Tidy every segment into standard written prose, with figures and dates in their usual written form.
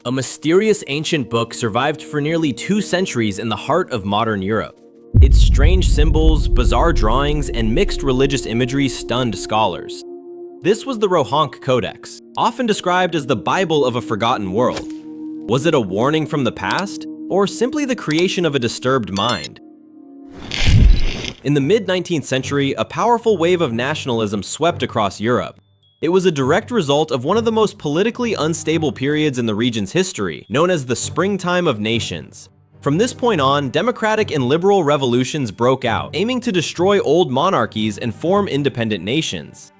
A mysterious ancient book survived for nearly 2 centuries in the heart of modern Europe. Its strange symbols, bizarre drawings, and mixed religious imagery stunned scholars. This was the Rohonc Codex, often described as the Bible of a forgotten world. Was it a warning from the past, or simply the creation of a disturbed mind? In the mid-19th century, a powerful wave of nationalism swept across Europe. It was a direct result of one of the most politically unstable periods in the region's history, known as the Springtime of Nations. From this point on, democratic and liberal revolutions broke out, aiming to destroy old monarchies and form independent nations.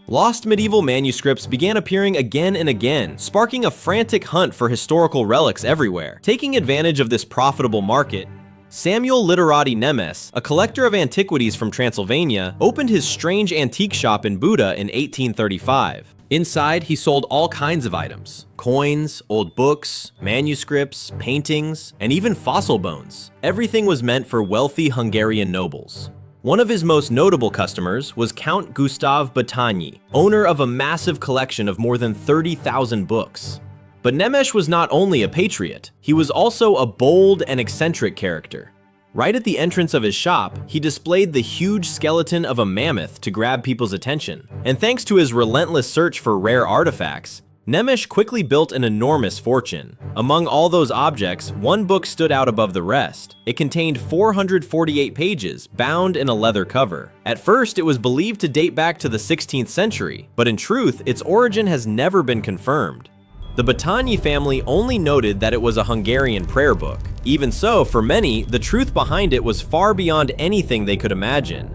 Lost medieval manuscripts began appearing again and again, sparking a frantic hunt for historical relics everywhere. Taking advantage of this profitable market, Samuel Literati Nemes, a collector of antiquities from Transylvania, opened his strange antique shop in Buda in 1835. Inside, he sold all kinds of items: coins, old books, manuscripts, paintings, and even fossil bones. Everything was meant for wealthy Hungarian nobles. One of his most notable customers was Count Gustav Battagny, owner of a massive collection of more than 30,000 books. But Nemes was not only a patriot, he was also a bold and eccentric character. Right at the entrance of his shop, he displayed the huge skeleton of a mammoth to grab people's attention. And thanks to his relentless search for rare artifacts, Nemes quickly built an enormous fortune. Among all those objects, one book stood out above the rest. It contained 448 pages, bound in a leather cover. At first, it was believed to date back to the 16th century, but in truth, its origin has never been confirmed. The Battagny family only noted that it was a Hungarian prayer book. Even so, for many, the truth behind it was far beyond anything they could imagine.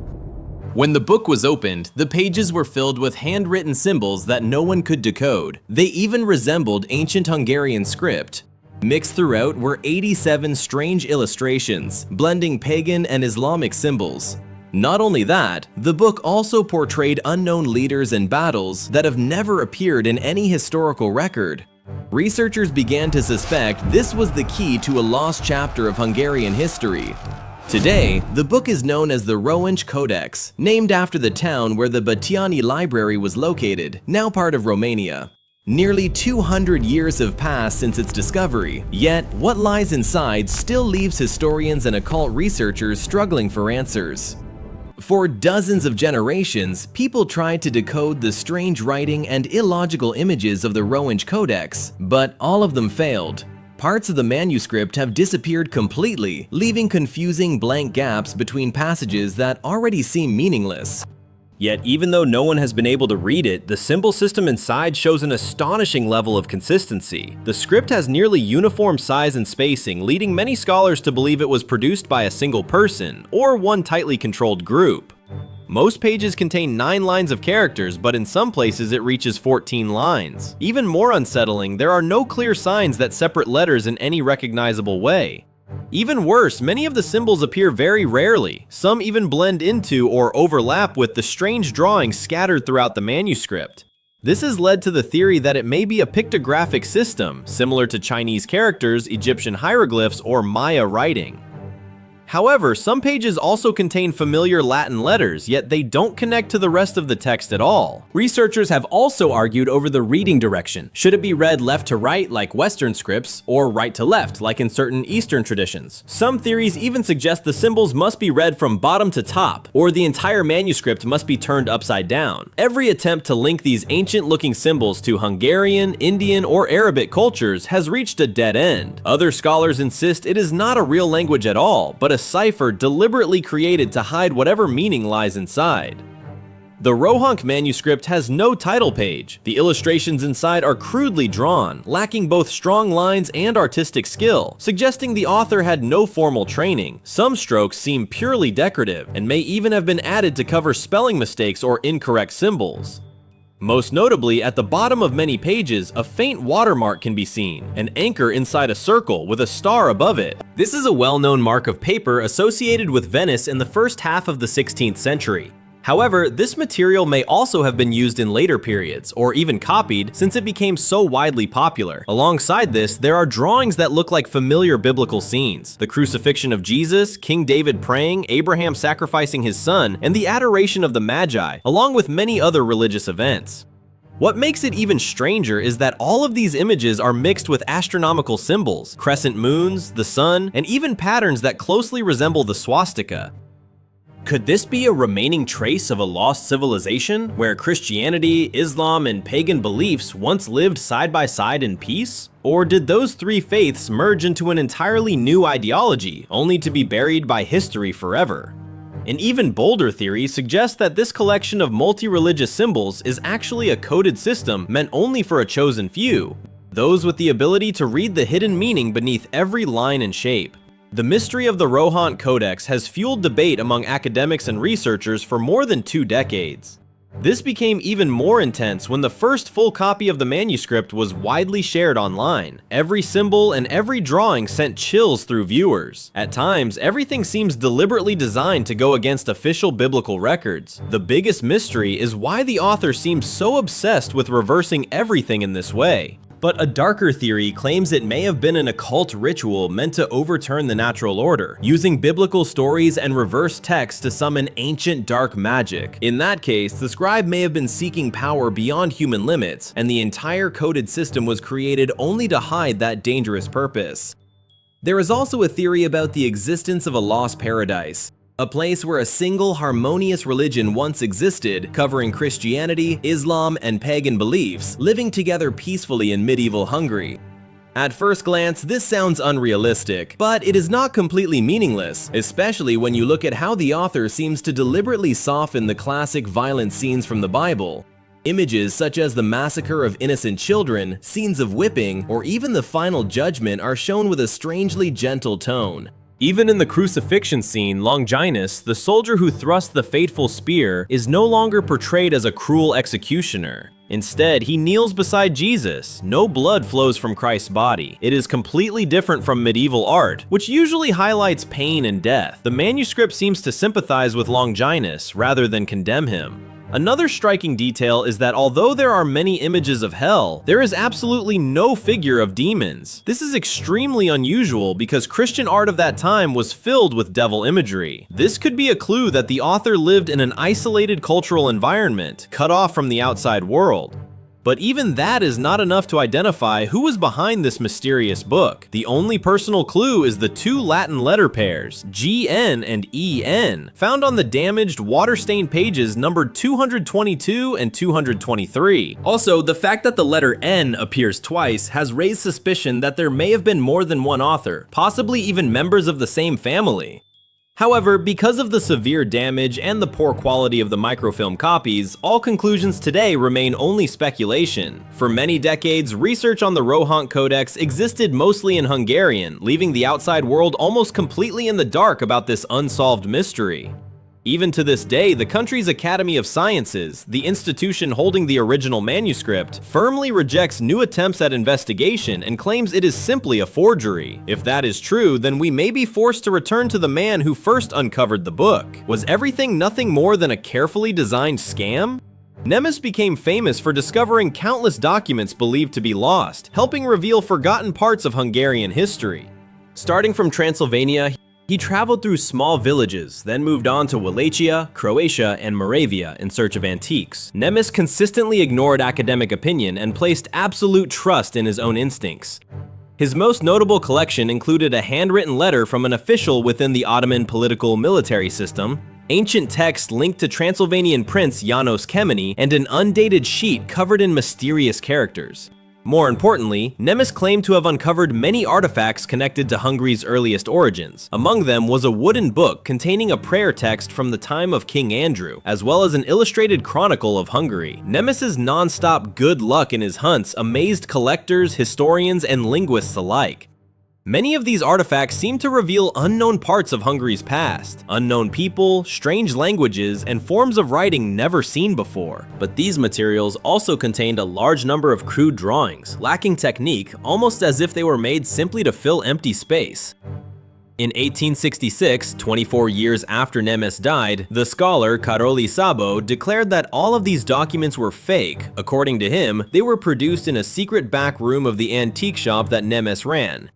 When the book was opened, the pages were filled with handwritten symbols that no one could decode. They even resembled ancient Hungarian script. Mixed throughout were 87 strange illustrations, blending pagan and Islamic symbols. Not only that, the book also portrayed unknown leaders and battles that have never appeared in any historical record. Researchers began to suspect this was the key to a lost chapter of Hungarian history. Today, the book is known as the Rohonc Codex, named after the town where the Battagny Library was located, now part of Romania. Nearly 200 years have passed since its discovery, yet what lies inside still leaves historians and occult researchers struggling for answers. For dozens of generations, people tried to decode the strange writing and illogical images of the Rohonc Codex, but all of them failed. Parts of the manuscript have disappeared completely, leaving confusing blank gaps between passages that already seem meaningless. Yet even though no one has been able to read it, the symbol system inside shows an astonishing level of consistency. The script has nearly uniform size and spacing, leading many scholars to believe it was produced by a single person, or one tightly controlled group. Most pages contain 9 lines of characters, but in some places it reaches 14 lines. Even more unsettling, there are no clear signs that separate letters in any recognizable way. Even worse, many of the symbols appear very rarely. Some even blend into or overlap with the strange drawings scattered throughout the manuscript. This has led to the theory that it may be a pictographic system, similar to Chinese characters, Egyptian hieroglyphs, or Maya writing. However, some pages also contain familiar Latin letters, yet they don't connect to the rest of the text at all. Researchers have also argued over the reading direction. Should it be read left to right like Western scripts, or right to left like in certain Eastern traditions? Some theories even suggest the symbols must be read from bottom to top, or the entire manuscript must be turned upside down. Every attempt to link these ancient-looking symbols to Hungarian, Indian, or Arabic cultures has reached a dead end. Other scholars insist it is not a real language at all, but a cipher deliberately created to hide whatever meaning lies inside. The Rohonc manuscript has no title page. The illustrations inside are crudely drawn, lacking both strong lines and artistic skill, suggesting the author had no formal training. Some strokes seem purely decorative, and may even have been added to cover spelling mistakes or incorrect symbols. Most notably, at the bottom of many pages, a faint watermark can be seen, an anchor inside a circle with a star above it. This is a well-known mark of paper associated with Venice in the first half of the 16th century. However, this material may also have been used in later periods, or even copied, since it became so widely popular. Alongside this, there are drawings that look like familiar biblical scenes: the crucifixion of Jesus, King David praying, Abraham sacrificing his son, and the adoration of the Magi, along with many other religious events. What makes it even stranger is that all of these images are mixed with astronomical symbols, crescent moons, the sun, and even patterns that closely resemble the swastika. Could this be a remaining trace of a lost civilization, where Christianity, Islam, and pagan beliefs once lived side by side in peace? Or did those three faiths merge into an entirely new ideology, only to be buried by history forever? An even bolder theory suggests that this collection of multi-religious symbols is actually a coded system meant only for a chosen few, those with the ability to read the hidden meaning beneath every line and shape. The mystery of the Rohonc Codex has fueled debate among academics and researchers for more than 2 decades. This became even more intense when the first full copy of the manuscript was widely shared online. Every symbol and every drawing sent chills through viewers. At times, everything seems deliberately designed to go against official biblical records. The biggest mystery is why the author seems so obsessed with reversing everything in this way. But a darker theory claims it may have been an occult ritual meant to overturn the natural order, using biblical stories and reverse text to summon ancient dark magic. In that case, the scribe may have been seeking power beyond human limits, and the entire coded system was created only to hide that dangerous purpose. There is also a theory about the existence of a lost paradise, a place where a single harmonious religion once existed, covering Christianity, Islam, and pagan beliefs, living together peacefully in medieval Hungary. At first glance, this sounds unrealistic, but it is not completely meaningless, especially when you look at how the author seems to deliberately soften the classic violent scenes from the Bible. Images such as the massacre of innocent children, scenes of whipping, or even the final judgment are shown with a strangely gentle tone. Even in the crucifixion scene, Longinus, the soldier who thrust the fateful spear, is no longer portrayed as a cruel executioner. Instead, he kneels beside Jesus. No blood flows from Christ's body. It is completely different from medieval art, which usually highlights pain and death. The manuscript seems to sympathize with Longinus rather than condemn him. Another striking detail is that although there are many images of hell, there is absolutely no figure of demons. This is extremely unusual because Christian art of that time was filled with devil imagery. This could be a clue that the author lived in an isolated cultural environment, cut off from the outside world. But even that is not enough to identify who was behind this mysterious book. The only personal clue is the 2 Latin letter pairs, GN and EN, found on the damaged, water-stained pages numbered 222 and 223. Also, the fact that the letter N appears twice has raised suspicion that there may have been more than one author, possibly even members of the same family. However, because of the severe damage and the poor quality of the microfilm copies, all conclusions today remain only speculation. For many decades, research on the Rohonc Codex existed mostly in Hungarian, leaving the outside world almost completely in the dark about this unsolved mystery. Even to this day, the country's Academy of Sciences, the institution holding the original manuscript, firmly rejects new attempts at investigation and claims it is simply a forgery. If that is true, then we may be forced to return to the man who first uncovered the book. Was everything nothing more than a carefully designed scam? Nemes became famous for discovering countless documents believed to be lost, helping reveal forgotten parts of Hungarian history. Starting from Transylvania, he traveled through small villages, then moved on to Wallachia, Croatia, and Moravia in search of antiques. Nemes consistently ignored academic opinion and placed absolute trust in his own instincts. His most notable collection included a handwritten letter from an official within the Ottoman political military system, ancient texts linked to Transylvanian prince János Kemeny, and an undated sheet covered in mysterious characters. More importantly, Nemes claimed to have uncovered many artifacts connected to Hungary's earliest origins. Among them was a wooden book containing a prayer text from the time of King Andrew, as well as an illustrated chronicle of Hungary. Nemes's non-stop good luck in his hunts amazed collectors, historians, and linguists alike. Many of these artifacts seem to reveal unknown parts of Hungary's past, unknown people, strange languages, and forms of writing never seen before. But these materials also contained a large number of crude drawings, lacking technique, almost as if they were made simply to fill empty space. In 1866, 24 years after Nemes died, the scholar Károly Szabó declared that all of these documents were fake. According to him, they were produced in a secret back room of the antique shop that Nemes ran.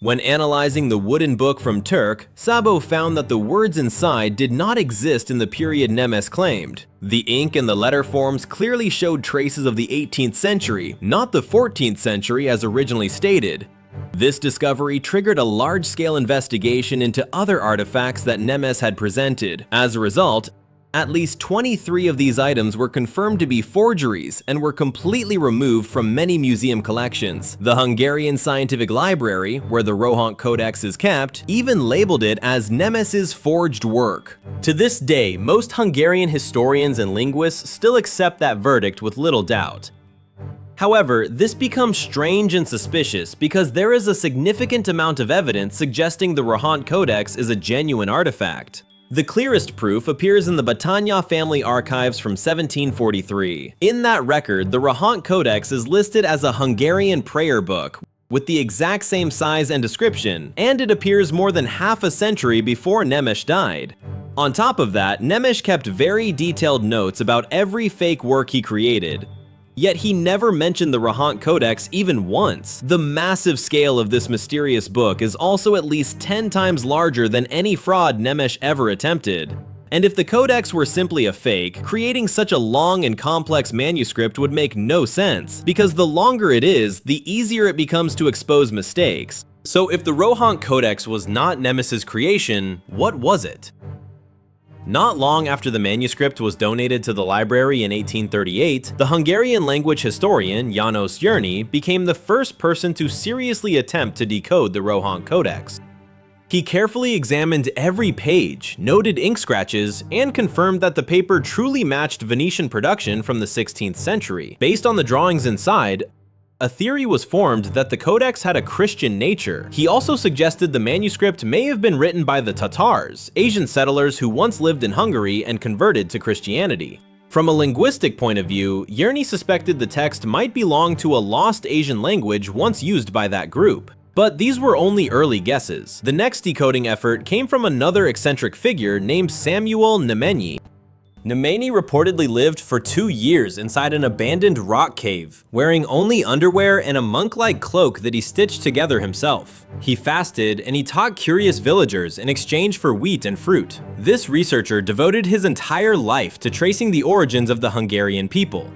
When analyzing the wooden book from Turk, Szabo found that the words inside did not exist in the period Nemes claimed. The ink and the letter forms clearly showed traces of the 18th century, not the 14th century as originally stated. This discovery triggered a large-scale investigation into other artifacts that Nemes had presented. As a result, at least 23 of these items were confirmed to be forgeries and were completely removed from many museum collections. The Hungarian Scientific Library, where the Rohonc Codex is kept, even labeled it as Nemes's forged work. To this day, most Hungarian historians and linguists still accept that verdict with little doubt. However, this becomes strange and suspicious because there is a significant amount of evidence suggesting the Rohonc Codex is a genuine artifact. The clearest proof appears in the Batanya family archives from 1743. In that record, the Rohonc Codex is listed as a Hungarian prayer book with the exact same size and description, and it appears more than half a century before Nemes died. On top of that, Nemes kept very detailed notes about every fake work he created. Yet he never mentioned the Rohonc Codex even once. The massive scale of this mysterious book is also at least 10 times larger than any fraud Nemes ever attempted. And if the Codex were simply a fake, creating such a long and complex manuscript would make no sense, because the longer it is, the easier it becomes to expose mistakes. So if the Rohonc Codex was not Nemes's creation, what was it? Not long after the manuscript was donated to the library in 1838, the Hungarian language historian János Jerny became the first person to seriously attempt to decode the Rohonc Codex. He carefully examined every page, noted ink scratches, and confirmed that the paper truly matched Venetian production from the 16th century. Based on the drawings inside, a theory was formed that the Codex had a Christian nature. He also suggested the manuscript may have been written by the Tatars, Asian settlers who once lived in Hungary and converted to Christianity. From a linguistic point of view, Jerny suspected the text might belong to a lost Asian language once used by that group. But these were only early guesses. The next decoding effort came from another eccentric figure named Samuel Nemenyi. Nemenyi reportedly lived for 2 years inside an abandoned rock cave, wearing only underwear and a monk-like cloak that he stitched together himself. He fasted, and he taught curious villagers in exchange for wheat and fruit. This researcher devoted his entire life to tracing the origins of the Hungarian people,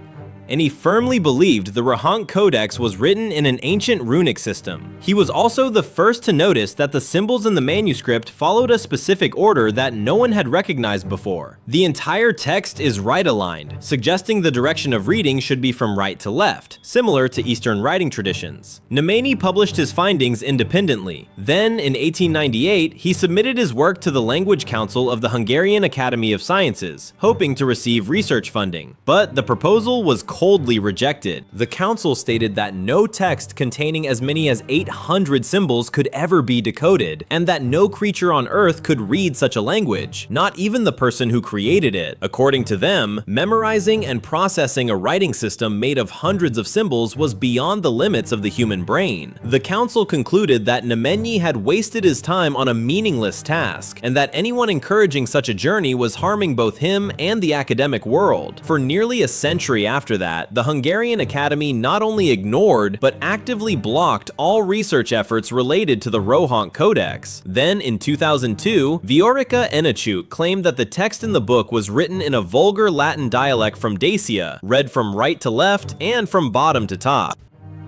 and he firmly believed the Rohonc Codex was written in an ancient runic system. He was also the first to notice that the symbols in the manuscript followed a specific order that no one had recognized before. The entire text is right-aligned, suggesting the direction of reading should be from right to left, similar to Eastern writing traditions. Nemenyi published his findings independently. Then, in 1898, he submitted his work to the Language Council of the Hungarian Academy of Sciences, hoping to receive research funding. But the proposal was coldly rejected. The council stated that no text containing as many as 800 symbols could ever be decoded, and that no creature on Earth could read such a language, not even the person who created it. According to them, memorizing and processing a writing system made of hundreds of symbols was beyond the limits of the human brain. The council concluded that Nemenyi had wasted his time on a meaningless task, and that anyone encouraging such a journey was harming both him and the academic world. For nearly a century after that, the Hungarian Academy not only ignored, but actively blocked all research efforts related to the Rohonc Codex. Then, in 2002, Viorica Enechiuk claimed that the text in the book was written in a vulgar Latin dialect from Dacia, read from right to left and from bottom to top.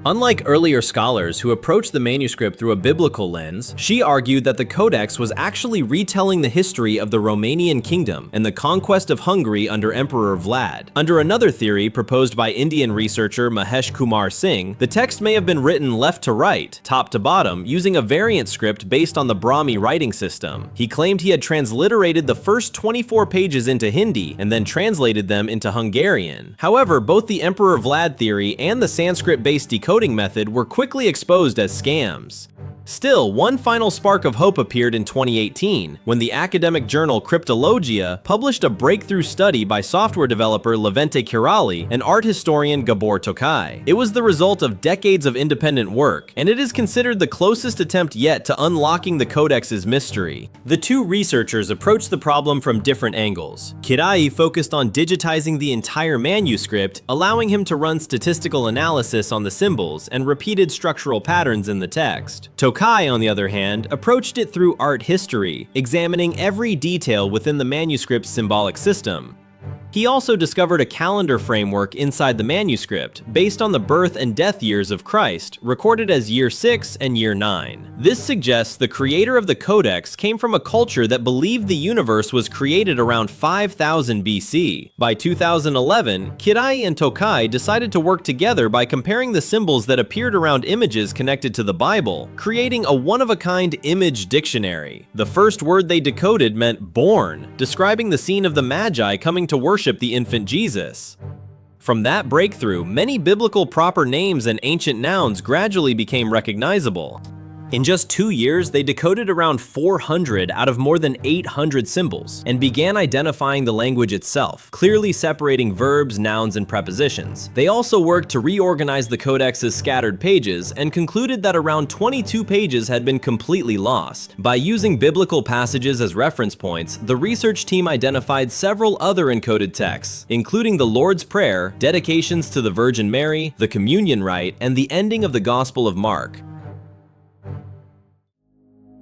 Unlike earlier scholars who approached the manuscript through a biblical lens, she argued that the Codex was actually retelling the history of the Romanian kingdom and the conquest of Hungary under Emperor Vlad. Under another theory proposed by Indian researcher Mahesh Kumar Singh, the text may have been written left to right, top to bottom, using a variant script based on the Brahmi writing system. He claimed he had transliterated the first 24 pages into Hindi and then translated them into Hungarian. However, both the Emperor Vlad theory and the Sanskrit-based decoding method were quickly exposed as scams. Still, one final spark of hope appeared in 2018, when the academic journal Cryptologia published a breakthrough study by software developer Levente Kirali and art historian Gabor Tokaj. It was the result of decades of independent work, and it is considered the closest attempt yet to unlocking the Codex's mystery. The two researchers approached the problem from different angles. Kirali focused on digitizing the entire manuscript, allowing him to run statistical analysis on the symbols and repeated structural patterns in the text. Tokai, on the other hand, approached it through art history, examining every detail within the manuscript's symbolic system. He also discovered a calendar framework inside the manuscript, based on the birth and death years of Christ, recorded as year 6 and year 9. This suggests the creator of the Codex came from a culture that believed the universe was created around 5000 BC. By 2011, Kirai and Tokai decided to work together by comparing the symbols that appeared around images connected to the Bible, creating a one-of-a-kind image dictionary. The first word they decoded meant born, describing the scene of the Magi coming to worship the infant Jesus. From that breakthrough, many biblical proper names and ancient nouns gradually became recognizable. In just 2 years, they decoded around 400 out of more than 800 symbols, and began identifying the language itself, clearly separating verbs, nouns, and prepositions. They also worked to reorganize the codex's scattered pages, and concluded that around 22 pages had been completely lost. By using biblical passages as reference points, the research team identified several other encoded texts, including the Lord's Prayer, dedications to the Virgin Mary, the Communion Rite, and the ending of the Gospel of Mark.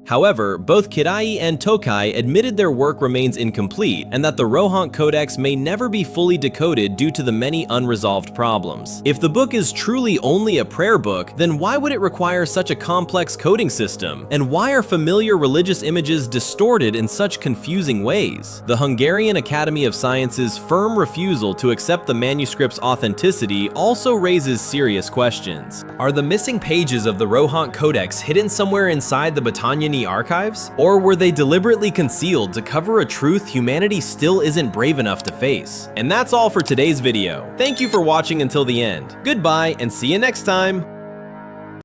However, both Kirai and Tokai admitted their work remains incomplete and that the Rohonc Codex may never be fully decoded due to the many unresolved problems. If the book is truly only a prayer book, then why would it require such a complex coding system? And why are familiar religious images distorted in such confusing ways? The Hungarian Academy of Sciences' firm refusal to accept the manuscript's authenticity also raises serious questions. Are the missing pages of the Rohonc Codex hidden somewhere inside the Battaniani archives? Or were they deliberately concealed to cover a truth humanity still isn't brave enough to face? And that's all for today's video. Thank you for watching until the end. Goodbye and see you next time!